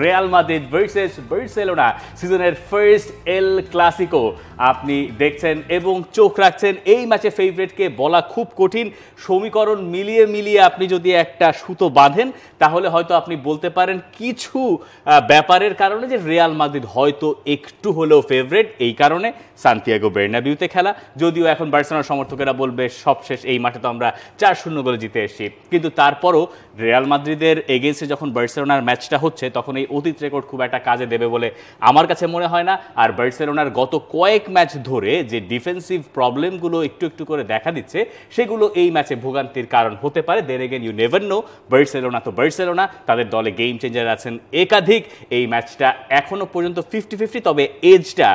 Real Madrid versus Barcelona সিজনের first El Clasico আপনি দেখছেন এবং চোখ রাখছেন। এই ম্যাচে ফেভারিটকে বলা খুব কঠিন। সমীকরণ মিলিয়ে মিলিয়ে আপনি যদি একটা সুতো বাঁধেন তাহলে হয়তো আপনি বলতে পারেন কিছু ব্যাপারের কারণে যে রিয়াল মাদ্রিদ হয়তো একটু হলেও ফেভারিট, এই কারণে সান্তিয়াগো বের্নাবিউতে খেলা। যদিও এখন বার্সেলোনার সমর্থকেরা বলবে সবশেষ এই মাঠে তো আমরা 4-0 গোলে জিতে এসেছি, কিন্তু তারপরও রিয়াল মাদ্রিদের এগেইনস্টে যখন বার্সেলোনার ম্যাচটা হচ্ছে তখন এই অতীত রেকর্ড খুব একটা কাজে দেবে বলে আমার কাছে মনে হয় না। আর বার্সেলোনার গত কয়েক ম্যাচ ধরে যে ডিফেন্সিভ প্রবলেমগুলো একটু একটু করে দেখা দিচ্ছে সেগুলো এই ম্যাচে ভোগান্তির কারণ হতে পারে। Then again you never know, Barcelona তো বার্সেলোনা, তাদের দলে গেম চেঞ্জার আছেন একাধিক। এই ম্যাচটা এখনো পর্যন্ত 50-50, তবে এজটা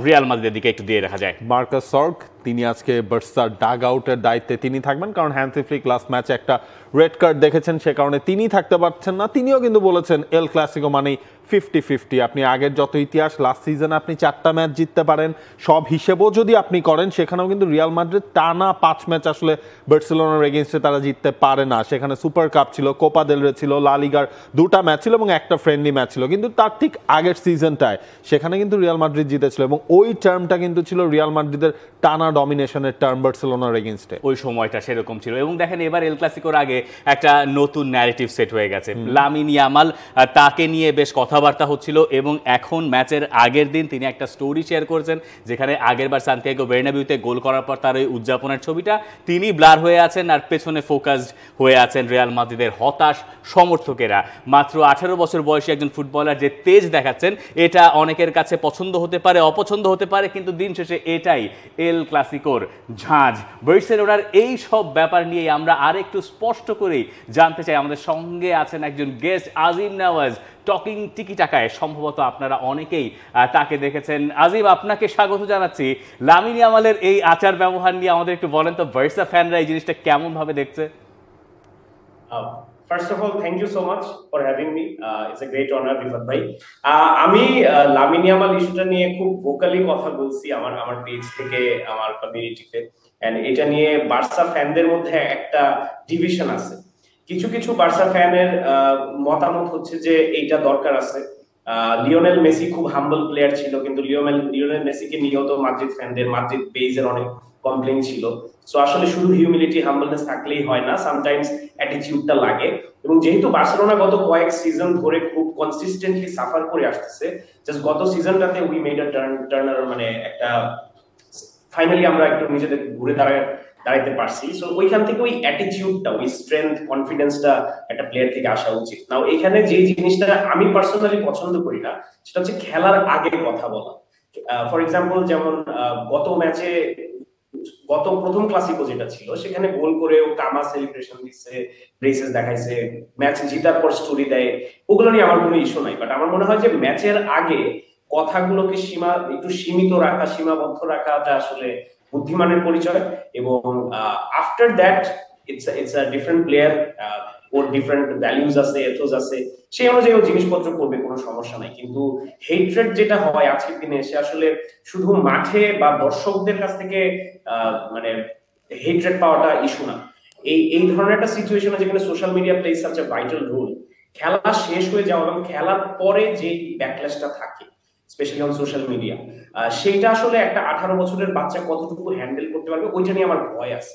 রিয়াল মাদ্রিদের দিকে একটু দিয়ে রাখা যায়। মার্কাস সর্গ তিনি আজকে বার্সার ডাগ আউটের দায়িত্বে তিনি থাকবেন, কারণ হ্যান্সি ফ্লিক লাস্ট ম্যাচে একটা রেড কার্ড দেখেছেন, সে কারণে তিনি থাকতে পারছেন না। তিনিও কিন্তু বলেছেন এল ক্লাসিকো মানেই 50-50। আপনি আগের যত ইতিহাস, লাস্ট সিজনে আপনি 4টা ম্যাচ জিততে পারেন, সব হিসেবেও যদি আপনি করেন সেখানেও কিন্তু রিয়াল মাদ্রিদ টানা 5 ম্যাচ আসলে বার্সেলোনার এগেইনস্টে তারা জিততে পারে না। সেখানে সুপার কাপ ছিল, কোপা দেল রে ছিল, লা লিগার 2টা ম্যাচ ছিল এবং একটা ফ্রেন্ডলি ম্যাচ ছিল, কিন্তু তার ঠিক আগের সিজনটায় সেখানে কিন্তু রিয়াল মাদ্রিদ জিতেছিল এবং ওই টার্মটা কিন্তু ছিল রিয়াল মাদ্রিদের টানা ডমিনেশনের টার্ম বার্সেলোনার এগেইনস্টে। ওই সময়টা সেরকম ছিল। এবং দেখেন এবার এল ক্লাসিকোর আগে একটা নতুন ন্যারেটিভ সেট হয়ে গেছে। লামিন ইয়ামাল, তাকে নিয়ে বেশ কথাবার্তা হচ্ছিল এবং এখন ম্যাচের আগের দিন তিনি একটা স্টোরি শেয়ার করেছেন যেখানে আগেরবার সান্তিয়াগো বের্নাবিউতে গোল করার পর তার ওই উদযাপনের ছবিটা, তিনি ব্লার হয়ে আছেন আর পেছনে ফোকাসড হয়ে আছেন রিয়াল মাদ্রিদের হতাশ সমর্থকেরা। মাত্র 18 বছর বয়সী একজন ফুটবলার যে তেজ দেখাচ্ছেন এটা অনেকের কাছে পছন্দ হতে পারে, অপছন্দ হতে পারে, কিন্তু দিন শেষে এটাই এল ক্লাসিকোর ঝাঁঝ। বার্সেলোনার এই সব ব্যাপার নিয়ে আমরা আরেকটু স্পষ্ট করেই জানতে চাই। আমাদের সঙ্গে আছেন একজন গেস্ট, আজিম নওয়াজ, টকিং টিকি টাকায়। সম্ভবত আপনারা অনেকেই তাকে দেখেছেন। আজিম, আপনাকে স্বাগত জানাচ্ছি। লামিন ইয়ামালের এই আচার ব্যবহার নিয়ে আমাদের একটু বলেন তো, বার্সা ফ্যানরা এই জিনিসটা কেমন ভাবে দেখছে? First of all, thank you so much for having me. It's a great honor, Rifat bhai. আমি লামিন ইয়ামাল ইস্যুটা নিয়ে খুব ভোকালি কথা বলছি আমার পেজ থেকে, আমার কমিউনিটিতে, এন্ড এটা নিয়ে বার্সা ফ্যানদের মধ্যে একটা ডিভিশন আছে। কিছু কিছু বার্সা ফ্যানের মতামত হচ্ছে যে এইটা দরকার আছে। লিওনেল মেসি খুব হাম্বল প্লেয়ার ছিল, কিন্তু লিওনেল মেসিকে নিয়েও তো মাদ্রিদ ফ্যানদের, মাদ্রিদ পেজের অনেক কমপ্লেইন ছিল। সো আসলে শুধু হিউমিলিটি, হাম্বলনেস থাকলেই হয় না, সামটাইমস অ্যাটিটিউডটা লাগে। এবং যেহেতু বার্সেলোনা গত কয়েক সিজন ধরে খুব কনসিস্টেন্টলি সাফার করে আসতেছে, জাস্ট গত সিজনটাতে উই মেড আ টার্নার, মানে একটা ফাইনালি আমরা একটু নিজেদের ঘুরে দাঁড়াইতে পারছি। সো ওইখান থেকে ওই অ্যাটিটিউডটা, ওই স্ট্রেংথ, কনফিডেন্সটা একটা প্লেয়ার থেকে আসা উচিত। নাও এখানে যে জিনিসটা আমি পার্সোনালি পছন্দ করি না সেটা হচ্ছে খেলার আগে কথা বলা। ফর এক্সাম্পল, যেমন গত প্রথম ক্লাসিকো যেটা ছিল সেখানে গোল করেও কামা সেলিব্রেশন দিচ্ছে, ব্রেসেস দেখাইছে, ম্যাচ জিতার পর স্টোরি দেয়, ওগুলো নিয়ে আমার কোনো ইস্যু নাই। বাট আমার মনে হয় যে ম্যাচের আগে কথাগুলোকে একটু সীমিত রাখা, সীমাবদ্ধ রাখাটা আসলে বুদ্ধিমানের পরিচয়। এবং after that it's a different player, or different values আছে, এথোস আছে, সেই অনুযায়ী ও জিনিসপত্র করবে, কোনো সমস্যা নাই। কিন্তু হেট্রেড যেটা হয় আজকের দিনে, সে আসলে শুধু মাঠে বা দর্শকদের কাছ থেকে মানে হেট্রেড পাওয়াটা ইস্যু না। এই ধরনের একটা সিচুয়েশনে যেখানে social media plays such a vital role, খেলা শেষ হয়ে যাওয়া এবং খেলার পরে যে ব্যাকল্যাশটা থাকে স্পেশালি অন সোশ্যাল মিডিয়া, সেইটা আসলে একটা 18 বছরের বাচ্চা কতটুকু হ্যান্ডেল করতে পারবে, ওইটা নিয়ে আমার ভয় আছে।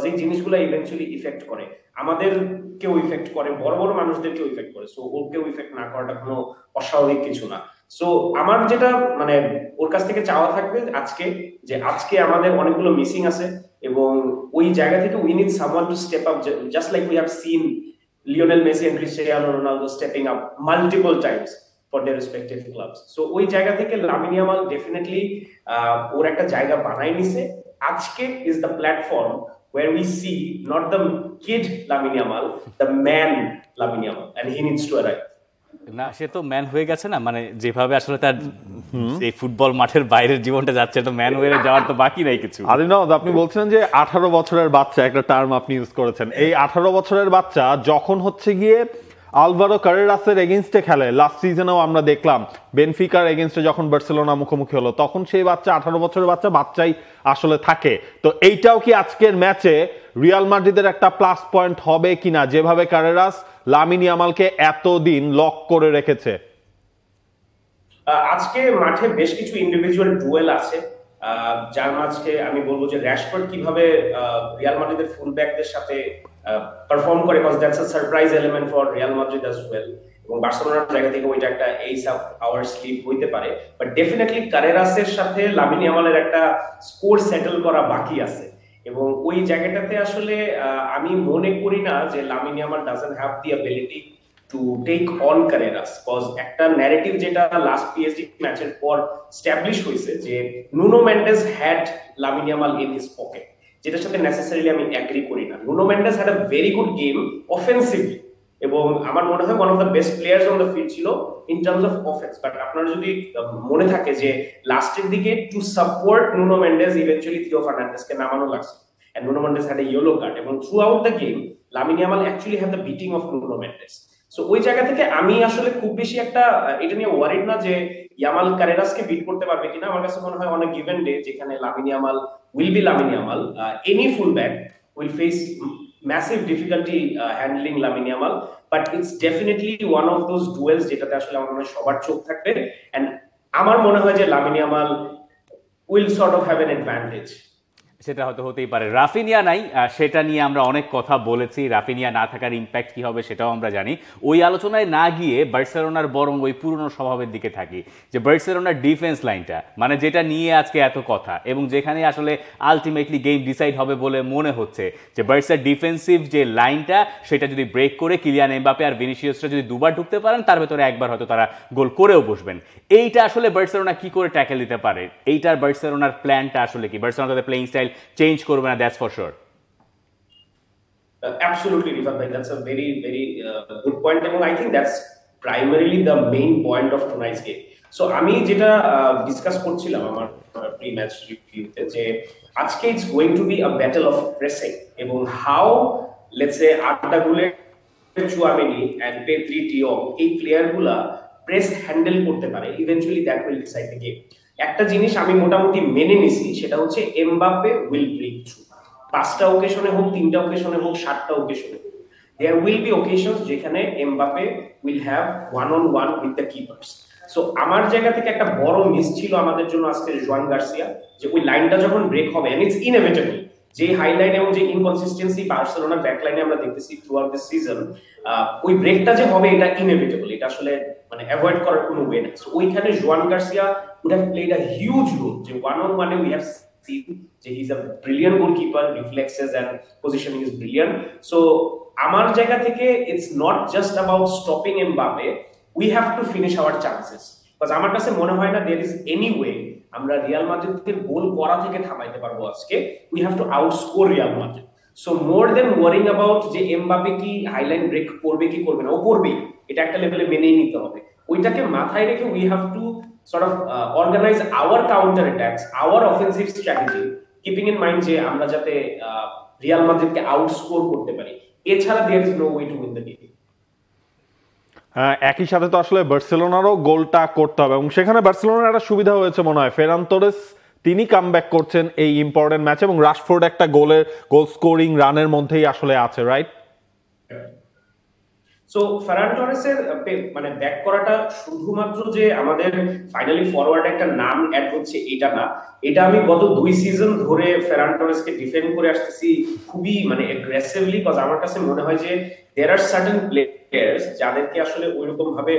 এই জিনিসগুলো ইভেন্চুয়ালি ইফেক্ট করে, আমাদেরকেও ইফেক্ট করে, বড় বড় মানুষদেরকেও ইফেক্ট করে। সো ওকেও ইফেক্ট না করাটা কোনো অস্বাভাবিক কিছু না। সো আমার যেটা মানে ওর কাছ থেকে চাওয়া থাকবে আজকে আমাদের অনেকগুলো মিসিং আছে এবং ওই জায়গা থেকে we need someone to step up, just like we have seen Lionel Messi and Cristiano Ronaldo stepping up multiple times for their respective clubs. So ওই জায়গা থেকে লামিন ইয়ামাল ডেফিনেটলি ওর একটা জায়গা বানাই নিছে। আজকে is the platform where we see not the kid Lamine Yamal, the man Lamine Yamal, and he needs to arrive. না, সে তো ম্যান হয়ে গেছে না, মানে যেভাবে আসলে তার এই ফুটবল মাঠের বাইরের জীবনটা যাচ্ছে, তো ম্যান হয়ে যাওয়ার তো বাকি নাই কিছু। আপনি বলছেন যে 18 বছরের বাচ্চা, একটা টার্ম আপনি ইউজ করেছেন। এই 18 বছরের বাচ্চা যখন হচ্ছে গিয়ে আলভারো কারেরাসের এগেইনস্টে খেলে, লাস্ট সিজনেও আমরা দেখলাম বেনফিকার এগেইনস্টে যখন বার্সেলোনা মুখোমুখি হলো, তখন সেই বাচ্চা 18 বছরের বাচ্চাই আসলে থাকে। তো এইটাও কি আজকের ম্যাচে রিয়াল মাদ্রিদের একটা প্লাস পয়েন্ট হবে কিনা, যেভাবে কারেরাস লামিন ইয়ামালকে এতদিন লক করে রেখেছে? আজকে মাঠে বেশ কিছু ইন্ডিভিজুয়াল ডুয়েল আছে, যার মাঝে আমি বলবো যে র্যাশফোর্ড কিভাবে রিয়াল মাদ্রিদের ফুলব্যাকদের সাথে পারফর্ম করে, because that's a surprise element for Real Madrid as well, এবং বার্সেলোনার জায়গা থেকে ওইটা একটা এইস আপ আওয়ার স্লিপ হইতে পারে। বাট ডেফিনেটলি কারেরাসের সাথে লামিন ইয়ামালের একটা স্কোর সেটেল করা বাকি আছে, এবং ওই জায়গাটাতে আসলে আমি মনে করি না যে Lamine Yamal doesn't have the ability to take on Carreras, because একটা ন্যারেটিভ যেটা লাস্ট পিএসজি ম্যাচের পর স্ট্যাবলিশ হয়েছে যে Nuno Mendes had Lamine Yamal in his pocket, যেটার সাথে নেসেসারিলি আমি এগ্রি করি না। Nuno Mendes had a very good game offensively, এবং আমার মনে হয় one of the best players on the field ছিল in terms of offence. But আপনার যদি মনে থাকে যে লাস্টের দিকে to support Nuno Mendes eventually Theo ফার্নান্ডেসকে নামানো লাগছে, and Nuno Mendes had a yellow card, এবং throughout the game Lamine Yamal actually had the beating of Nuno Mendes. So ওই জায়গা থেকে আমি আসলে খুব বেশি একটা এটা নিয়ে ওয়ারিড না যে ইয়ামাল কারেরাসকে বিট করতে পারবে কিনা। আমার কাছে মনে হয় অন আ গিভেন ডে যেখানে Lamine Yamal will be Lamine Yamal, any fullback will face massive difficulty handling Lamine Yamal, but it's definitely one of those duels যেটাতে আসলে আমার মনে হয় সবার চোখ থাকবে, এন্ড আমার মনে হয় যে Lamine Yamal will sort of have an advantage. সেটা হয়তো হতেই পারে। রাফিনিয়া নাই, সেটা নিয়ে আমরা অনেক কথা বলেছি, রাফিনিয়া না থাকার ইম্প্যাক্ট কি হবে সেটাও আমরা জানি। ওই আলোচনায় না গিয়ে বার্সেলোনার বরং ওই পুরনো স্বভাবের দিকে থাকি, যে বার্সেলোনার ডিফেন্স লাইনটা, মানে যেটা নিয়ে আজকে এত কথা, এবং যেখানে আসলে আলটিমেটলি গেম ডিসাইড হবে বলে মনে হচ্ছে, যে বার্সার ডিফেন্সিভ যে লাইনটা সেটা যদি ব্রেক করে কিলিয়ান এমবাপে আর ভিনিসিয়াসরা যদি দুবার ঢুকতে পারেন, তার ভেতরে একবার হয়তো তারা গোল করেও বসবেন। এইটা আসলে বার্সেলোনা কি করে ট্যাকেল দিতে পারে, এইটার বার্সেলোনার প্ল্যানটা আসলে কি? বার্সেলোনা তাদের প্লেইং স্টাইল চেঞ্জ করবে না, that's for sure. Absolutely, Rifat bhai, that's a very good point, এবং I think that's primarily the main point of tonight's game. So আমি যেটা ডিসকাস করছিলাম আমার প্রি ম্যাচ রিভিউতে, যে আজকে it's going to be a battle of pressing, এবং how let's say Arda Guler, Tchouameni and Pedri, টিয়ং, এই প্লেয়ারগুলা প্রেস হ্যান্ডেল করতে পারে, eventually that will decide the game. একটা জিনিস আমি মোটামুটি মেনে নিছি, সেটা হচ্ছে এমবাপ্পে উইল ব্রেক থ্রু। 5টা ওকেশনে হোক, 3টা ওকেশনে হোক, 7টা ওকেশনে হোক, দেয়ার উইল বি ওকেশনস যেখানে Mbappe will have one on one with the keepers. So আমার জায়গা থেকে একটা বড় মিস ছিল আমাদের জন্য আজকে জোয়ান গার্সিয়া, যে ওই লাইনটা যখন ব্রেক হবে, এন্ড ইটস ইনএভিটেবল, যে হাইলাইন এবং যে ইনকনসিস্টেন্সি বার্সেলোনার ব্যাক লাইনে আমরা দেখতেছি থ্রু আউট দিস সিজন, ওই ব্রেকটা যে হবে এটা ইনএভিটেবল, এটা আসলে মানে অ্যাভয়েড করার কোনো ওয়ে নেই। সো ওইখানে জোয়ান Garcia would have played a huge role, যে ওয়ান অন ওয়ানে we have seen যে he is a brilliant goalkeeper, reflexes and positioning is brilliant. So আমার জায়গা থেকে it's not just about stopping Mbappe, we have to finish our chances, because আমার কাছে মনে হয় না there is any way আমরা রিয়াল মাদ্রিদকে গোল করা থেকে থামাইতে পারবো আজকে। we have to outscore Real Madrid. So more than worrying about যে এমবাপে কি হাইলাইন ব্রেক করবে কি করবে না, ও করবেই, এটা একটা লেভেলে মেনেই নিতে হবে। ওইটাকে মাথায় রেখে we have to sort of organize our counter attacks, our offensive strategy, keeping in mind যে আমরা যাতে রিয়াল মাদ্রিদকে আউটস্কোর করতে পারি, এছাড়া there is no way to win the game. একই সাথে তো আসলে বার্সেলোনারও গোলটা করতে হবে, এবং সেখানে বার্সেলোনার একটা সুবিধা হয়েছে মনে হয়, ফেরান তোরেস তিনি কামব্যাক করছেন এই ইম্পর্টেন্ট ম্যাচে, এবং রাশফোর্ড একটা গোল স্কোরিং রানের মধ্যেই আসলে আছে, রাইট? সো ফেরান টরেসের মানে ব্যাক করাটা শুধুমাত্র যে আমাদের ফাইনালি ফরওয়ার্ড একটা নাম অ্যাড হচ্ছে এটা না, এটা আমি গত 2 সিজন ধরে ফেরান টরেসকে ডিফেন্ড করে আসতেছি খুবই মানে অ্যাগ্রেসিভলি, বিকজ আমার কাছে মনে হয় যে দেয়ার আর সার্টেন প্লেয়ার্স যাদেরকে আসলে ওইরকম ভাবে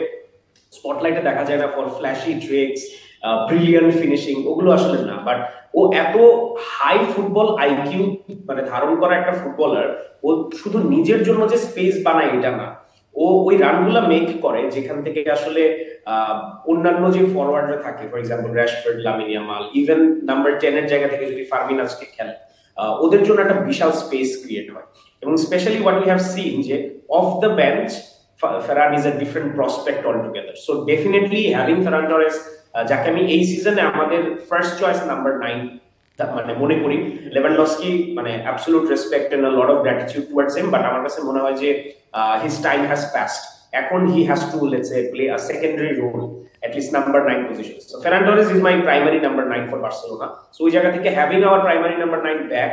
স্পটলাইটে দেখা যায় না for flashy tricks, brilliant finishing, ওগুলো আসলে না, বাট ও এত হাই ফুটবল আইকিউ মানে ধারণ করা একটা ফুটবলার, ও শুধু নিজের জন্য যে স্পেস বানায় এটা না, ও ওই রানগুলা মেক করে যেখান থেকে আসলে অন্যান্য যে ফরওয়ার্ডরা থাকে, for example Rashford, Lamine Yamal, even number 10 এর জায়গা থেকে যদি ফার্মিন আজকে খেলে, ওদের জন্য একটা বিশাল স্পেস ক্রিয়েট হয়। এবং specially what we have seen যে off the bench Ferran is a different prospect altogether. So definitely having Ferran Torres, যাকে আমি এই সিজনে আমাদের ফার্স্ট চয়েস নাম্বার 9 মানে মনে করি, লেভানডস্কি মানে absolute respect and a lot of gratitude towards him, but আমার কাছে মনে হয় যে হিজ টাইম হ্যাজ পাসড, এখন he has to let's say play a secondary role at least number 9 position. So Ferran Torres is my primary number 9 for Barcelona. So ওই জায়গা থেকে having our primary number 9 back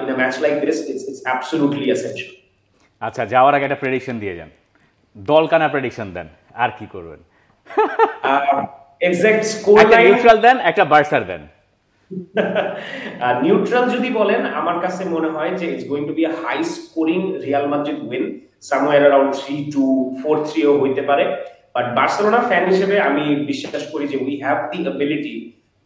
in a match like this, it's absolutely essential. আচ্ছা, যাওয়ার আগে একটা prediction দিয়ে যান, দলকানা prediction দেন, আর কি করবেন? এক্সাক্ট স্কোর একটা লাইন নিউট্রাল দেন, একটা বার্সার দেন। নিউট্রাল যদি বলেন, আমার কাছে মনে হয় যে it's going to be a high scoring Real Madrid win, somewhere around 3-2, 4-3 ও হইতে পারে। বাট বার্সেলোনা ফ্যান হিসেবে আমি বিশ্বাস করি যে we have the ability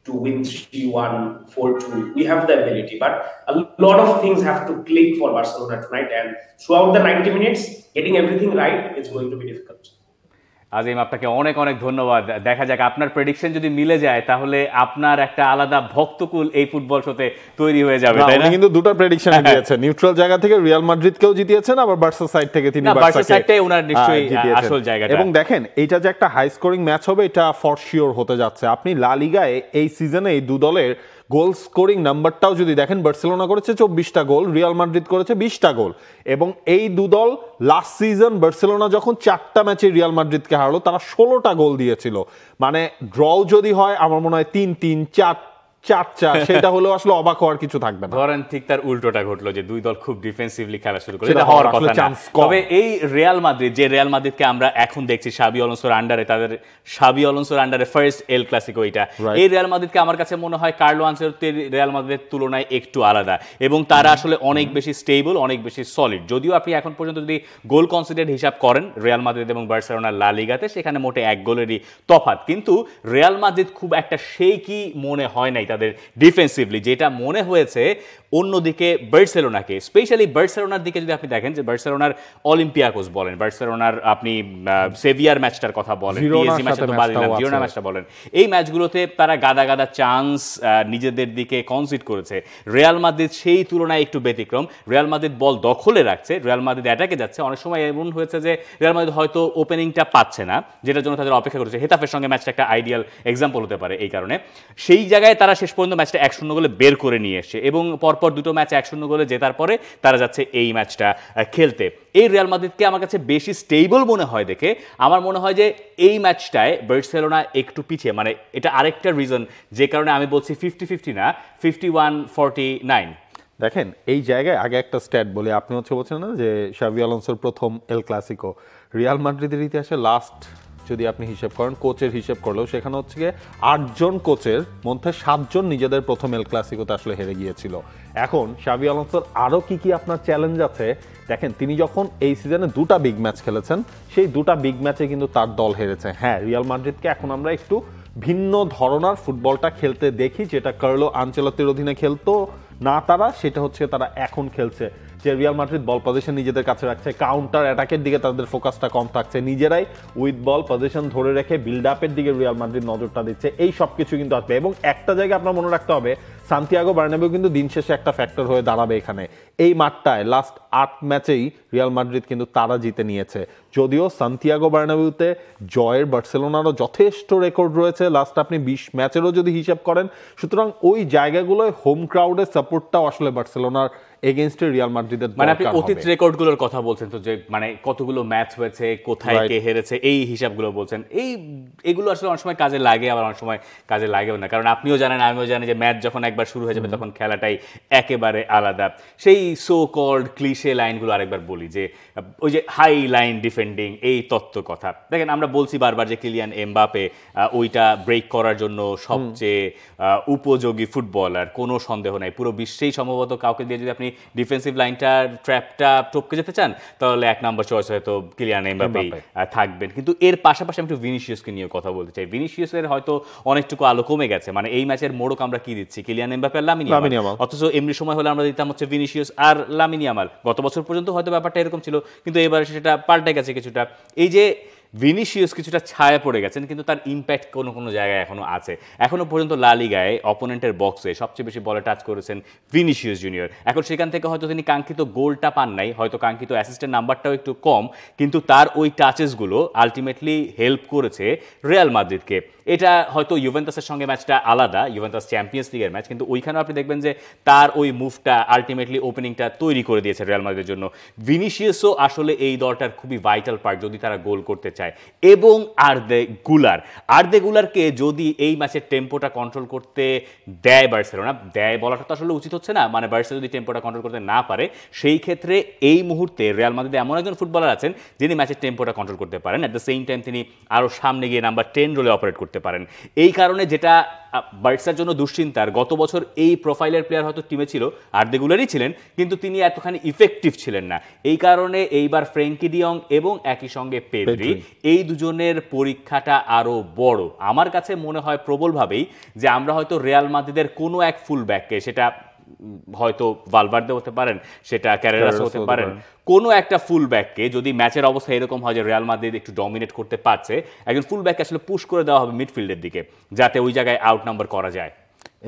to win 3-1, 4-2. We have the ability, but a lot of things have to click for Barcelona tonight, and throughout the 90 minutes, getting everything right is going to be difficult. আজিম, আপনাকে অনেক অনেক ধন্যবাদ। দেখা যাক, আপনার prediction যদি মিলে যায় তাহলে আপনার একটা আলাদা ভক্তকুল এই ফুটবল শোতে তৈরি হয়ে যাবে, তাই না? কিন্তু দুটো প্রেডিকশন দিয়েছেন, নিউট্রাল জায়গা থেকে রিয়াল মাদ্রিদকেও জিতিয়েছেন, আবার বার্সা সাইড থেকে তিনি বার্সা সাইডটাই ওনার নিশ্চয়ই আসল জায়গাটা। এবং দেখেন, এইটা যে একটা হাই স্কোরিং ম্যাচ হবে এটা ফর শিওর হতে যাচ্ছে। আপনি লা লিগায় এই সিজনে এই দু দলের গোল স্কোরিং নাম্বারটাও যদি দেখেন, বার্সেলোনা করেছে 24টা গোল, রিয়াল মাদ্রিদ করেছে 20টা গোল। এবং এই দু দল লাস্ট সিজন বার্সেলোনা যখন 4টা ম্যাচে রিয়াল মাদ্রিদকে হারলো, তারা 16টা গোল দিয়েছিল। মানে ড্রও যদি হয়, আমার মনে হয় 3-3, 4-4, সেটা হলেও আসলে অবাক হওয়ার কিছু থাকবে না। ধরেন ঠিক তার উল্টোটা ঘটলো, যে দুই দল খুব ডিফেন্সিভলি খেলা শুরু করে, এটা হওয়ার কথা না। তবে এই রিয়াল মাদ্রিদ, যে রিয়াল মাদ্রিদকে আমরা এখন দেখছি শাবি আলোনসোর আন্ডারে, তাদের শাবি আলোনসোর আন্ডারে ফার্স্ট এল ক্লাসিকো এটা, এই রিয়াল মাদ্রিদকে আমার কাছে মনে হয় কার্লো আনচেলত্তির রিয়াল মাদ্রিদের তুলনায় একটু আলাদা, এবং তারা আসলে অনেক বেশি স্টেবল, অনেক বেশি সলিড। যদিও আপনি এখন পর্যন্ত যদি গোল কনসিডার হিসাব করেন রিয়াল মাদ্রিদ এবং বার্সেলোনার লা লিগাতে, সেখানে মোটে 1 গোলেরই তফাৎ। কিন্তু রিয়াল মাদ্রিদ খুব একটা শেকি মনে হয় নাই তাদের ডিফেন্স, যেটা মনে হয়েছে অন্যদিকে বার্সেলোনাকে, স্পেশালি বার্সেলোনার দিকে যদি আপনি দেখেন, যে বার্সেলোনার অলিম্পিয়াকোস বলেন, বার্সেলোনার আপনি সেভিয়ার ম্যাচটার কথা বলেন, পিএসজি ম্যাচটা তো বাদ দিলাম, জিরোনা ম্যাচটা বলেন, এই ম্যাচগুলোতে তারা গাদা গাদা চান্স নিজেদের দিকে কনসিড করেছে। রিয়াল মাদ্রিদ সেই তুলনায় একটু ব্যতিক্রম। রিয়াল মাদ্রিদ বল দখলে রাখছে, রিয়াল মাদ্রিদ অ্যাটাকে যাচ্ছে। অনেক সময় এমন হয়েছে যে রিয়াল মাদ্রিদ হয়তো ওপেনিংটা পাচ্ছে না, যেটার জন্য তাদের অপেক্ষা করেছে। হেতাফের সঙ্গে ম্যাচটা একটা আইডিয়াল এক্সাম্পল হতে পারে এই কারণে। সেই জায়গায় তারা শেষ পর্যন্ত ম্যাচটা 1-0 গোলে বের করে নিয়ে এসছে, এবং পরপর দুটো ম্যাচ 1-0 গোলে জেতার পরে তারা যাচ্ছে এই ম্যাচটা খেলতে। এই রিয়াল মাদ্রিদকে আমার কাছে বেশি স্টেবল মনে হয় দেখে আমার মনে হয় যে এই ম্যাচটায় বার্সেলোনা একটু পিছিয়ে, মানে এটা আরেকটা রিজন যে কারণে আমি বলছি 50-50 না, 51-49। দেখেন, এই জায়গায় আগে একটা স্ট্যাট বলি। আপনি বলছেন না যে শাবি আলোনসোর প্রথম এল ক্লাসিকো, রিয়াল মাদ্রিদের ইতিহাসে লাস্ট যদি আপনি হিসেব করেন, কোচের হিসেব করলেও সেখানে হচ্ছে গিয়ে 8 জন কোচের মধ্যে 7 জন নিজেদের প্রথম এল ক্লাসিকোতে আসলে হেরে গিয়েছিল। এখন শাবি আলোনসোর আরও কি আপনার চ্যালেঞ্জ আছে দেখেন। তিনি যখন এই সিজনে 2টা বিগ ম্যাচ খেলেছেন, সেই 2টা বিগ ম্যাচে কিন্তু তার দল হেরেছে। হ্যাঁ, রিয়াল মাদ্রিদকে এখন আমরা একটু ভিন্ন ধরনের ফুটবলটা খেলতে দেখি, যেটা কার্লো আনচেলত্তির অধীনে খেলতো না তারা, সেটা হচ্ছে তারা এখন খেলছে যে রিয়াল মাদ্রিদ বল পজিশন নিজেদের কাছে রাখছে, কাউন্টার অ্যাটাকের দিকে তাদের ফোকাসটা কম থাকছে, নিজেরাই উইথ বল পজিশন ধরে রেখে বিল্ড আপের দিকে রিয়াল মাদ্রিদ নজরটা দিচ্ছে। এই সব কিছু কিন্তু আসবে। এবং একটা জায়গা আপনার মনে রাখতে হবে, সান্তিয়াগো বার্নাবেউ কিন্তু দিন শেষে একটা ফ্যাক্টর হয়ে দাঁড়াবে এখানে। এই মাঠটায় লাস্ট 8 ম্যাচেই রিয়াল মাদ্রিদ কিন্তু তারা জিতে নিয়েছে। যদিও সান্তিয়াগো বার্নাবেউতে জয়ের বার্সেলোনারও যথেষ্ট রেকর্ড রয়েছে, লাস্ট আপনি 20 ম্যাচেরও যদি হিসাব করেন। সুতরাং ওই জায়গাগুলোয় হোম ক্রাউডের সাপোর্টটাও আসলে বার্সেলোনার এগেইনস্টে রিয়াল মাদ্রিদের মানে আপনি অতীত রেকর্ডগুলোর কথা বলছেন তো, যে মানে কতগুলো ম্যাচ হয়েছে, কোথায় কে হেরেছে, এই হিসাবগুলো বলছেন। এগুলো আসলে অনেক সময় কাজে লাগে, আবার অনেক সময় কাজে লাগেও না। কারণ আপনিও জানেন, আমিও জানি যে ম্যাচ যখন একবার শুরু হয়ে যাবে তখন খেলাটাই একেবারে আলাদা। সেই সো কল্ড ক্লিশে লাইনগুলো আরেকবার বলি, যে ওই যে হাই লাইন ডিফেন্ডিং, এই তত্ত্ব কথা। দেখেন, আমরা বলছি বারবার যে কিলিয়ান এমবাপে ওইটা ব্রেক করার জন্য সবচেয়ে উপযোগী ফুটবলার, কোনো সন্দেহ নাই। পুরো বিশ্বেই সম্ভবত কাউকে দিয়ে যদি আপনি ডিফেন্সিভ লাইনটা ট্র্যাপটা টপকে যেতে চান, তাহলে 1 নম্বর চয়েস হয়তো কিলিয়ান এমবাপেই থাকবেন। কিন্তু এর পাশাপাশি আমি একটু ভিনিসিয়াসকে নিয়ে কথা বলতে চাই। ভিনিসিয়াসের হয়তো অনেকটুকু আলো কমে গেছে। মানে এই ম্যাচের মোড়ক আমরা কি দিচ্ছি, কিলিয়ান এমবাপে আর লামিন ইয়ামাল। অথচ এমনি সময় হলে আমরা দিতাম হচ্ছে ভিনিসিয়াস আর লামিন ইয়ামাল। গত বছর পর্যন্ত হয়তো ব্যাপারটা এরকম ছিল, কিন্তু এবার সেটা পাল্টে গেছে কিছুটা। এই যে ভিনিসিয়াস কিছুটা ছায়া পড়ে গেছেন, কিন্তু তার ইম্প্যাক্ট কোনো কোনো জায়গায় এখনো আছে। এখনো পর্যন্ত লা লিগায় অপোনেন্টের বক্সে সবচেয়ে বেশি বলে টাচ করেছেন ভিনিসিয়াস জুনিয়র। এখন সেখান থেকে হয়তো তিনি কাঙ্ক্ষিত গোলটা পান নাই, হয়তো কাঙ্ক্ষিত অ্যাসিস্টেন্ট নাম্বারটাও একটু কম, কিন্তু তার ওই টাচেসগুলো আলটিমেটলি হেল্প করেছে রিয়াল মাদ্রিদকে। এটা হয়তো ইউভেন্টাসের সঙ্গে ম্যাচটা আলাদা, ইউভেন্টাস চ্যাম্পিয়ন্স লিগের ম্যাচ, কিন্তু ওইখানেও আপনি দেখবেন যে তার ওই মুভটা আলটিমেটলি ওপেনিংটা তৈরি করে দিয়েছে রিয়াল মাদ্রিদের জন্য। ভিনিসিয়াসও আসলে এই দলটার খুবই ভাইটাল পার্ট যদি তারা গোল করতে চায়। চায়, এবং আর্দে গুলারকে যদি এই ম্যাচের টেম্পোটা কন্ট্রোল করতে দেয় বার্সেলোনা, দেয় বলাটা তো আসলে উচিত হচ্ছে না, মানে বার্সেলোনা যদি টেম্পোটা কন্ট্রোল করতে না পারে, সেই ক্ষেত্রে এই মুহূর্তে রিয়াল মাদ্রিদে এমন একজন ফুটবলার আছেন যিনি ম্যাচের টেম্পোটা কন্ট্রোল করতে পারেন, অ্যাট দ্য সেম টাইম তিনি আরও সামনে গিয়ে নাম্বার 10 রোলে অপারেট করতে পারেন। এই কারণে যেটা বার্সার জন্য দুশ্চিন্তার, গত বছর এই প্রোফাইলের প্লেয়ার হয়তো টিমে ছিল, আর্দে গুলারই ছিলেন, কিন্তু তিনি এতখানি ইফেক্টিভ ছিলেন না। এই কারণে এইবার ফ্র্যাঙ্কি ডিয়ং এবং একই সঙ্গে পেড্রি, এই দুজনের পরীক্ষাটা আরো বড়। আমার কাছে মনে হয় প্রবলভাবেই যে আমরা হয়তো রিয়াল মাদ্রিদের কোনো এক ফুল ব্যাককে, সেটা হয়তো ভালভার্দে হতে পারেন, সেটা ক্যারেরাস হতে পারেন, কোনো একটা ফুল ব্যাককে যদি ম্যাচের অবস্থা এরকম হয় যে রিয়াল মাদ্রিদ একটু ডমিনেট করতে পারছে, একজন ফুল ব্যাককে আসলে পুশ করে দেওয়া হবে মিডফিল্ডের দিকে, যাতে ওই জায়গায় আউট নাম্বার করা যায়।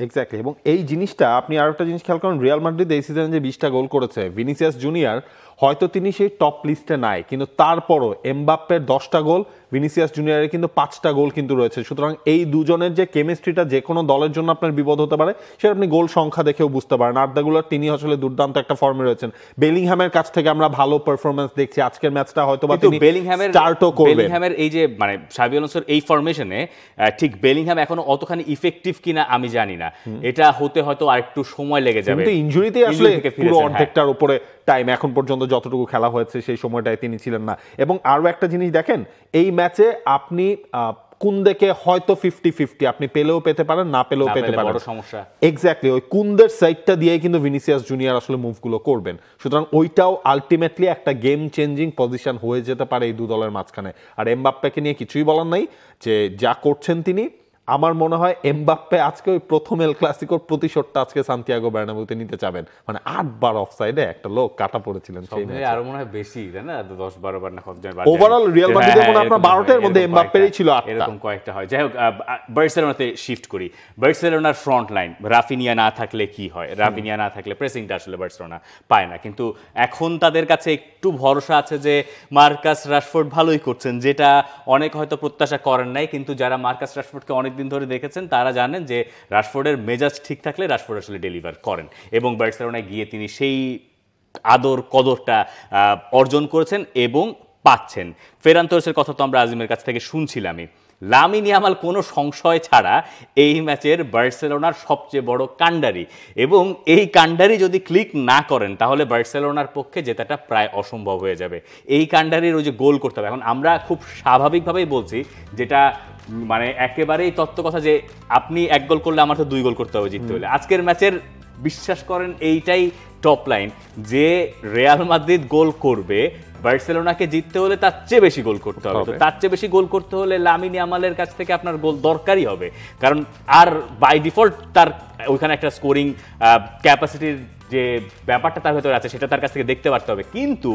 এক্স্যাক্টলি। এবং এই জিনিসটা আপনি আরো একটা জিনিস খেয়াল করেন, রিয়াল মাদ্রিদ এই সিজনে যে 20টা গোল করেছে, ভিনিসিয়াস জুনিয়র হয়তো তিনি সেই টপ লিস্টে নাই, কিন্তু তারপরও এমবাপ্পের 10টা গোল, ভিনিসিয়াস জুনিয়রের কিন্তু 5টা গোল কিন্তু রয়েছে। সুতরাং এই দুজনের যে কেমিস্ট্রিটা যে কোনো দলের জন্য আপনার বিপদ হতে পারে, সেটা আপনি গোল সংখ্যা দেখেও বুঝতে পারেন। আর্দা গুলার তিনি আসলে দুর্দান্ত একটা ফর্মে রয়েছেন। বেলিংহ্যামের কাছ থেকে আমরা ভালো পারফরম্যান্স দেখছি, আজকের ম্যাচটা হয়তো বা তিনি স্টার্টও করবেন। বেলিংহ্যামের এই যে মানে শাবি আলোনসোর এই ফরমেশনে ঠিক বেলিংহ্যাম এখনো অতখানি ইফেক্টিভ কিনা আমি জানি না, এটা হতে হয়তো আরেকটু সময় লেগে যাবে। কিন্তু ইনজুরিতে আসলে পুরো অর্ধেকটার উপরে টাইম এখন পর্যন্ত যতটুকু খেলা হয়েছে সেই সময়টায় তিনি ছিলেন না। এবং আরো একটা জিনিস দেখেন, এই ম্যাচে আপনি কুন্দেকে হয়তো 50-50 আপনি পেলেও পেতে পারেন, না পেলেও পেতে পারেন, বড় সমস্যা। এক্স্যাক্টলি, ওই কুন্দের সাইডটা দিয়েই কিন্তু ভিনিসিয়াস জুনিয়র আসলে মুভগুলো করবেন। সুতরাং ওইটাও আলটিমেটলি একটা গেম চেঞ্জিং পজিশন হয়ে যেতে পারে এই দু দলের মাঝখানে। আর এমবাপ্পেকে নিয়ে কিছুই বলার নাই, যে যা করছেন তিনি। আমার মনে হয় এমবাপ্পে আজকে ওই প্রথম এল ক্লাসিকোর প্রতিশোধটা আজকে সান্তিয়াগো বার্নাবেউতে নিতে চাবেন। মানে 8 বার অফসাইডে একটা লোক কাটা পড়েছিলেন সেই ম্যাচে, আরো মনে হয় বেশি, তাই না? 10-12 বার না কত জন। ওভারঅল রিয়াল মাদ্রিদের মনে আপনার 12টার মধ্যে এমবাপ্পেরই ছিল 8টা, এরকম কয়েকটা হয়। যাই হোক, বার্সেলোনাতে শিফট করি। বার্সেলোনার ফ্রন্ট লাইন, রাফিনিয়া না থাকলে কি হয়? রাফিনিয়া না থাকলে প্রেসিংটা আসলে বার্সেলোনা পায় না, কিন্তু এখন তাদের কাছে একটু ভরসা আছে যে মার্কাস রাশফোর্ড ভালোই করছেন, যেটা অনেক হয়তো প্রত্যাশা করেন নাই। কিন্তু যারা মার্কাস রাশফোর্ডকে অনেক দিন ধরে দেখেছেন তারা জানেন যে রাশফোর্ডের মেজাজ ঠিক থাকলে রাশফোর্ড আসলে ডেলিভার করেন, এবং বার্সেলোনায় গিয়ে তিনি সেই আদর কদরটা অর্জন করেছেন এবং পাচ্ছেন। ফেরান তোরেসের কথা তো আমরা আজিমের কাছ থেকে শুনছিলামই। লামিন ইয়ামাল কোনো সংশয় ছাড়া এই ম্যাচের বার্সেলোনার সবচেয়ে বড় কাণ্ডারি, এবং এই কাণ্ডারি যদি ক্লিক না করেন তাহলে বার্সেলোনার পক্ষে জেতাটা প্রায় অসম্ভব হয়ে যাবে। এই কাণ্ডারির ওই যে গোল করতে হবে, এখন আমরা খুব স্বাভাবিকভাবেই বলছি, যেটা মানে একেবারেই তত্ত্ব কথা, যে আপনি 1 গোল করলে আমার তো 2 গোল করতে হবে জিততে হলে। আজকের ম্যাচের বিশ্বাস করেন এইটাই টপ লাইন, যে রিয়াল মাদ্রিদ গোল করবে, বার্সেলোনাকে জিততে হলে তার চেয়ে বেশি গোল করতে হবে। তো তার চেয়ে বেশি গোল করতে হলে লামিন ইয়ামালের কাছ থেকে আপনার গোল দরকারই হবে, কারণ আর বাই ডিফল্ট তার ওইখানে একটা স্কোরিং ক্যাপাসিটির যে ব্যাপারটা তার ভেতরে আছে সেটা তার কাছ থেকে দেখতে পারতে হবে। কিন্তু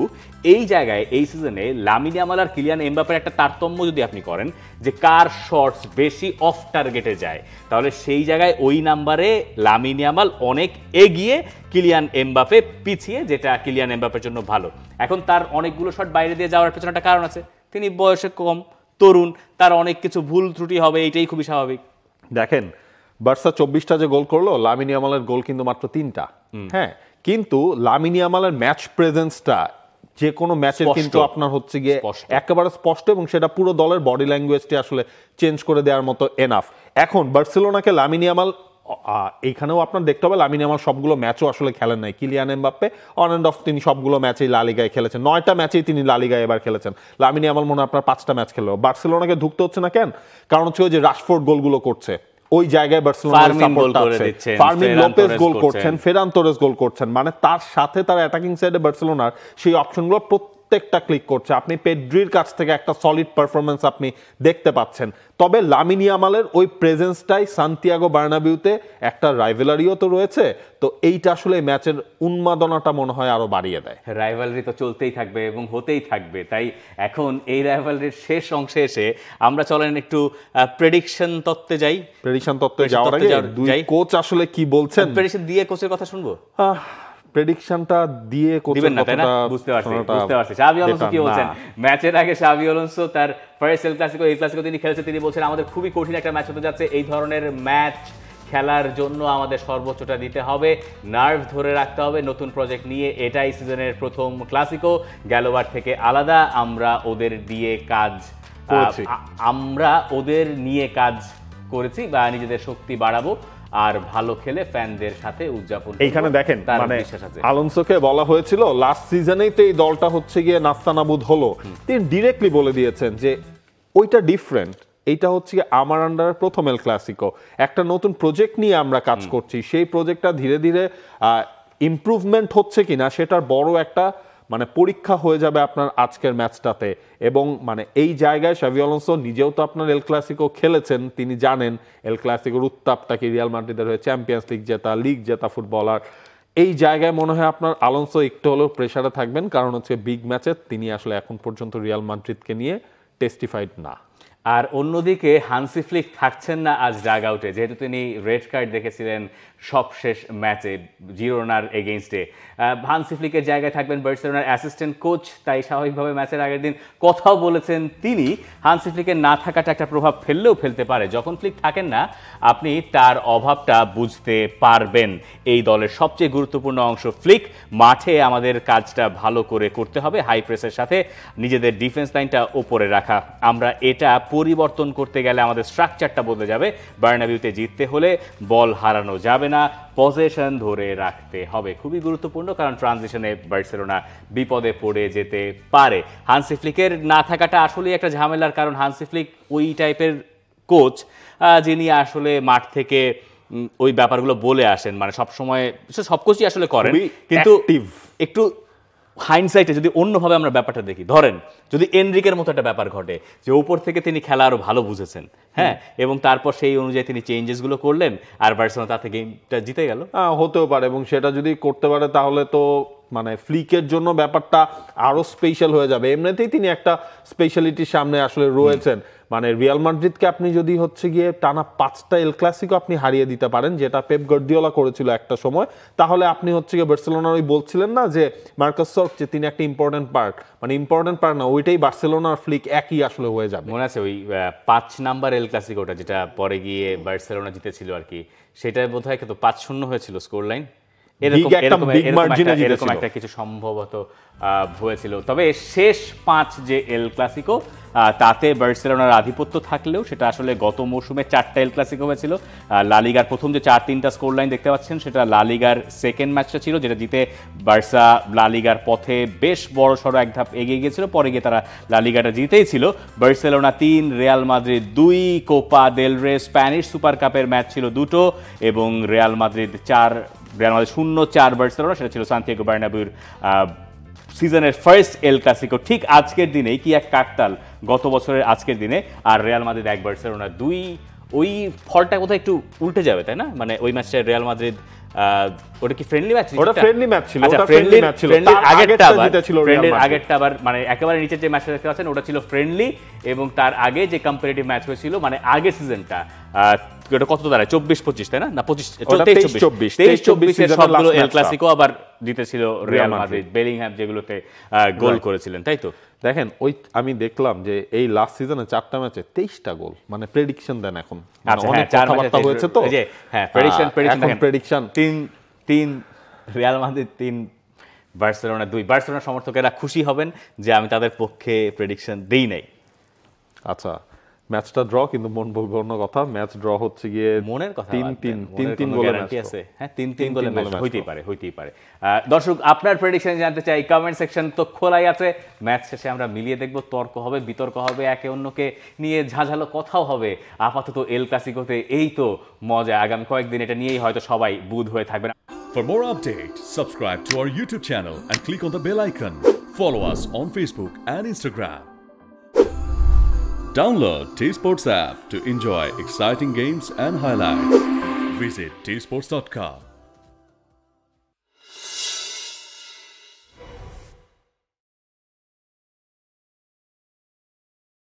এই জায়গায় এই সিজনে লামিন ইয়ামাল আর কিলিয়ান এমবাপ্পের একটা তারতম্য যদি আপনি করেন, যে কার শটস বেশি অফ টার্গেটে যায়, তাহলে সেই জায়গায় ওই নাম্বারে লামিন ইয়ামাল অনেক এগিয়ে, কিলিয়ান এমবাপ্পে পিছিয়ে, যেটা কিলিয়ান এমবাপ্পের জন্য ভালো। এখন তার অনেকগুলো শট বাইরে দিয়ে যাওয়ার পেছনে একটা কারণ আছে, তিনি বয়সে কম, তরুণ, তার অনেক কিছু ভুল ত্রুটি হবে, এইটাই খুবই স্বাভাবিক। দেখেন বার্সা 24টা যে গোল করলো, লামিন ইয়ামালের গোল কিন্তু মাত্র 3টা। হ্যাঁ, কিন্তু লামিন ইয়ামালের ম্যাচ প্রেজেন্সটা যে কোনো ম্যাচের কিন্তু আপনার হচ্ছে গিয়ে একেবারে স্পষ্ট, এবং সেটা পুরো দলের বডি ল্যাঙ্গুয়েজটি আসলে চেঞ্জ করে দেওয়ার মতো এনাফ। এখন বার্সেলোনাকে লামিন ইয়ামাল, এইখানেও আপনার দেখতে হবে লামিন ইয়ামাল সবগুলো ম্যাচও আসলে খেলেন নাই। Kylian Mbappe on and of তিনি সবগুলো ম্যাচেই লা লিগায় খেলেছেন, 9টা ম্যাচেই তিনি লা লিগায় এবার খেলেছেন। লামিন ইয়ামাল মনে হয় আপনার 5টা ম্যাচ খেললো। বার্সেলোনাকে ঢুকতে হচ্ছে না কেন? কারণ হচ্ছে ওই যে রাশফোর্ড গোলগুলো করছে, ওই জায়গায় বার্সেলোনার সাপোর্ট আছে, ফার্মিন লোপেজ গোল করছেন, ফেরান তোরেস গোল করছেন, মানে তার সাথে তার অ্যাটাকিং সাইডে বার্সেলোনার সেই অপশনগুলো প্রত্যেকটা ক্লিক করছে। আপনি পেড্রির কাছ থেকে একটা সলিড পারফরমেন্স আপনি দেখতে পাচ্ছেন। তবে লামিন ইয়ামালের ওই প্রেজেন্সটাই সান্তিয়াগো বার্নাবিউতে একটা রাইভেলারিও তো রয়েছে, তো এইটা আসলে ম্যাচের উন্মাদনাটা মনে হয় আরো বাড়িয়ে দেয়। রাইভালরি তো চলতেই থাকবে এবং হতেই থাকবে, তাই এখন এই রাইভালরির শেষ অংশে এসে আমরা চলেন একটু প্রেডিকশন তত্ত্বে যাই। প্রেডিকশন তত্ত্বে যাওয়ার আগে দুই কোচ আসলে কি বলছেন, প্রেডিকশন দিয়ে কোচের কথা শুনবো। প্রেডিকশনটা দিয়ে দিবেন না, তাই না? বুঝতে পারছি। শাবি আলোনসো কি বলছেন ম্যাচের আগে? শাবি আলোনসো তার ফার্স্ট এল ক্লাসিকো, এই ক্লাসিকো তিনি খেলেছেন, তিনি বলছেন আমাদের খুবই কঠিন একটা ম্যাচ হতে যাচ্ছে, এই ধরনের ম্যাচ খেলার জন্য আমাদের সর্বোচ্চটা দিতে হবে, নার্ভ ধরে রাখতে হবে, নতুন প্রজেক্ট নিয়ে, এটাই সিজনের প্রথম ক্লাসিকো, গেলবার থেকে আলাদা, আমরা ওদের দিয়ে কাজ করেছি। আমরা ওদের নিয়ে কাজ করেছি বা নিজেদের শক্তি বাড়াবো আর ভালো খেলে ফ্যানদের সাথে উদযাপন করব। এইখানে দেখেন তার মানে বিশ্বাস আছে। আলোনসোকে বলা হয়েছিল লাস্ট সিজনেই তো এই দলটা হচ্ছে গিয়ে নাস্তানাবুদ হলো, তিনি ডিরেক্টলি বলে দিয়েছেন যে ওইটা ডিফারেন্ট, এইটা হচ্ছে গিয়ে আমার আন্ডারে প্রথম এল ক্লাসিকো, একটা নতুন প্রজেক্ট নিয়ে আমরা কাজ করছি, সেই প্রজেক্টটা ধীরে ধীরে ইমপ্রুভমেন্ট হচ্ছে কিনা সেটার বড় একটা মানে পরীক্ষা হয়ে যাবে আপনার আজকের ম্যাচটাতে। এবং মানে এই জায়গায় শাভি আলোনসো নিজেও তো আপনার এল ক্লাসিকো খেলেছেন, তিনি জানেন এল ক্লাসিকোর উত্তাপটা কি, রিয়াল মাদ্রিদের হয়ে চ্যাম্পিয়ন্স লিগ জেতা, লিগ জেতা ফুটবলার। এই জায়গায় মনে হয় আপনার আলোনসো একটু হলেও প্রেসারে থাকবেন, কারণ হচ্ছে বিগ ম্যাচে তিনি আসলে এখন পর্যন্ত রিয়াল মাদ্রিদকে নিয়ে টেস্টিফাইড না। আর অন্যদিকে হানসি ফ্লিক থাকছেন না আজ ডাগ আউটে, যেহেতু তিনি রেড কার্ড দেখেছিলেন সবশেষ ম্যাচে জিরোনার এগেইনস্টে। হানসি ফ্লিকের জায়গায় থাকবেন বার্সেলোনার অ্যাসিস্ট্যান্ট কোচ, তাই স্বাভাবিকভাবে ম্যাচের আগের দিন কথাও বলেছেন তিনি হানসি ফ্লিকের না থাকাটা একটা প্রভাব ফেললেও ফেলতে পারে। যখন ফ্লিক থাকেন না আপনি তার অভাবটা বুঝতে পারবেন। এই দলের সবচেয়ে গুরুত্বপূর্ণ অংশ ফ্লিক, মাঠে আমাদের কাজটা ভালো করে করতে হবে, হাই প্রেসের সাথে নিজেদের ডিফেন্স লাইনটা ওপরে রাখা। আমরা এটা পরিবর্তন করতে গেলে আমাদের স্ট্রাকচারটা বদলে যাবে। বার্নাবিউতে জিততে হলে বল হারানো যাবে না, পজিশন ধরে রাখতে হবে, খুবই গুরুত্বপূর্ণ, কারণ ট্রানজিশনে বার্সেলোনা বিপদে পড়ে যেতে পারে। হানসি ফ্লিকের না থাকাটা আসলেই একটা ঝামেলার, কারণ হানসি ফ্লিক ওই টাইপের কোচ যিনি আসলে মাঠ থেকে ওই ব্যাপারগুলো বলে আসেন, মানে সবসময় সব কোচই আসলে করেন, কিন্তু একটু হাইন্ডসাইটে যদি অন্যভাবে আমরা ব্যাপারটা দেখি, ধরেন যদি এনরিকের মতো একটা ব্যাপার ঘটে যে উপর থেকে তিনি খেলা আরো ভালো বুঝেছেন, হ্যাঁ, এবং তারপর সেই অনুযায়ী তিনি চেঞ্জেসগুলো করলেন আর বার্সেলোনা তাতে গেমটা জিতে গেল, হতেও পারে। এবং সেটা যদি করতে পারে তাহলে তো মানে ফ্লিকের জন্য ব্যাপারটা আরো স্পেশাল হয়ে যাবে। এমনিতেই তিনি একটা স্পেশালিটির সামনে আসলে রয়েছেন, মানে রিয়াল মাদ্রিদকে আপনি যদি হচ্ছে গিয়ে টানা 5টা এল ক্লাসিকো আপনি হারিয়ে দিতে পারেন, যেটা পেপ গার্দিওলা করেছিল একটা সময়, তাহলে আপনি হচ্ছে গিয়ে বার্সেলোনার ওই বলছিলেন না যে মার্কাস সর্ক যে তিনি একটা ইম্পর্টেন্ট পার্ট, মানে ইম্পর্টেন্ট পার্ট না, ওইটাই বার্সেলোনার ফ্লিক একই আসলে হয়ে যাবে। মনে আছে ওই 5 নাম্বার এল ক্লাসিকোটা যেটা পরে গিয়ে বার্সেলোনা জিতেছিল আর কি, সেটা বোধহয় কত 5-0 হয়েছিল স্কোর লাইন, এরকম একটা কিছু সম্ভবত হয়েছিল। তবে শেষ 5 যে এল ক্লাসিকো তাতে বার্সেলোনার আধিপত্য থাকলেও সেটা আসলে গত মৌসুমে 4টা এল ক্লাসিকো হয়েছিল। লালিগার প্রথম যে 4-3টা স্কোর লাইন দেখতে পাচ্ছেন সেটা লালিগার সেকেন্ড ম্যাচটা ছিল, যেটা জিতে বার্সা লালিগার পথে বেশ বড় সড়ো এক ধাপ এগিয়ে গিয়েছিল, পরে গিয়ে তারা লালিগাটা জিতেই ছিল। Barcelona 3, Real Madrid 2, Copa del রে স্প্যানিশ সুপার কাপের ম্যাচ ছিল 2টো, এবং Real Madrid 4, Real Madrid 0-4 Barcelona, সেটা ছিল সান্তিয়াগো বার্নাবিউর সিজনের ফার্স্ট এল ক্লাসিকো। ঠিক আজকের দিনেই কি এক কাকতাল, গত বছরের আজকের দিনে, আর রিয়াল মাদ্রিদ 1 বার্সেলোনা 2, ওই ফলটা কোথায় একটু উল্টে যাবে তাই না? মানে ওই ম্যাচটা রিয়াল মাদ্রিদ ওটা কি ফ্রেন্ডলি ম্যাচ? ওটা ফ্রেন্ডলি ম্যাচ ছিল, ওটা ফ্রেন্ডলি ম্যাচ ছিল, তার আগেরটা জিতেছিল রিয়াল মাদ্রিদ। আগেরটা আবার মানে একেবারে নিচে যে ম্যাচটা দেখতে পাচ্ছেন ওটা ছিল ফ্রেন্ডলি, এবং তার আগে যে কম্পারেটিভ ম্যাচ হয়েছিল মানে আগের সিজনটা এটা কত দাঁড়ায় 24-25 তাই না? না 23-24 এর সবগুলো এল ক্লাসিকো আবার জিতেছিল রিয়াল মাদ্রিদ, বেলিংহ্যাম যেগুলোতে গোল করেছিলেন, তাই তো? দেখেন ওই আমি দেখলাম যে এই লাস্ট সিজনে 4টা ম্যাচে 23টা গোল, মানে প্রেডিকশন দেন এখন, অনেক কথাবার্তা হয়েছে তো, এই যে হ্যাঁ prediction 3 Real Madrid 3 Barcelona 2। Barcelona সমর্থকেরা খুশি হবেন যে আমি তাদের পক্ষে প্রেডিকশন দেই নাই। আচ্ছা, ম্যাচটা ড্র, কিন্তু মন বলবো অন্য কথা, ম্যাচ ড্র হচ্ছে গিয়ে মনের কথা 3-3 গোলের ম্যাচ আছে, হ্যাঁ 3-3 গোলের ম্যাচ হইতেই পারে। দর্শক আপনার প্রেডিকশন জানতে চাই, কমেন্ট সেকশন তো খোলাই আছে, ম্যাচ শেষে আমরা মিলিয়ে দেখব, তর্ক হবে, বিতর্ক হবে, একে অন্যকে নিয়ে ঝাঁঝালো কথাও হবে। আপাতত এল ক্লাসিকোতে এই তো মজা, আগামী কয়েকদিন এটা নিয়েই হয়তো সবাই বুধ হয়ে থাকবেন। For more updates, subscribe to our YouTube channel and click on the bell icon. Follow us on Facebook and Instagram. Download T-Sports app to enjoy exciting games and highlights. Visit tsports.com.